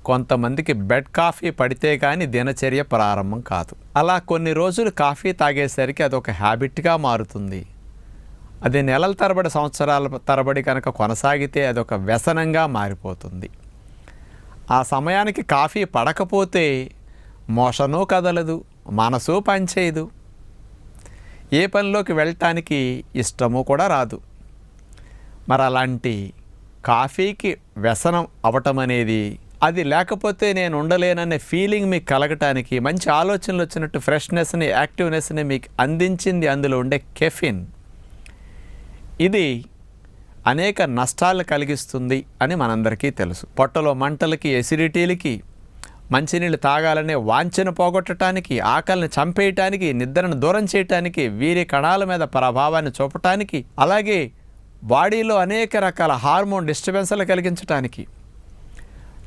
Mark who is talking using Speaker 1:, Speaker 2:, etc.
Speaker 1: కొంతమందికి bed coffee పడితే కానీ దినచర్య ప్రారంభం కాదు. అలా కొన్ని రోజులు కాఫీ తాగేసరికి అదొక హ్యాబిట్గా మారుతుంది. అది నెలల తరబడి సంవత్సరాల తరబడి కనుక కొనసాగితే అదొక వ్యసనంగా మారిపోతుంది. ఆ సమయానికి కాఫీ పడకపోతే మోషను కదలదు, మనసు పనిచేయదు, ఏ పనిలోకి వెళ్ళటానికి ఇష్టము కూడా రాదు. మరి అలాంటి కాఫీకి వ్యసనం అవటం అనేది, అది లేకపోతే నేను ఉండలేననే ఫీలింగ్ మీకు కలగటానికి, మంచి ఆలోచనలు వచ్చినట్టు ఫ్రెష్నెస్ని, యాక్టివ్నెస్ని మీకు అందించింది అందులో ఉండే కెఫిన్. ఇది అనేక నష్టాలను కలిగిస్తుంది అని మనందరికీ తెలుసు. పొట్టలో మంటలకి, ఎసిడిటీలకి, మంచినీళ్ళు తాగాలనే వాంఛను పోగొట్టడానికి, ఆకలిని చంపేయటానికి, నిద్రను దూరం చేయటానికి, వీరి కణాల మీద ప్రభావాన్ని చూపటానికి, అలాగే బాడీలో అనేక రకాల హార్మోన్ డిస్టర్బెన్స్లు కలిగించటానికి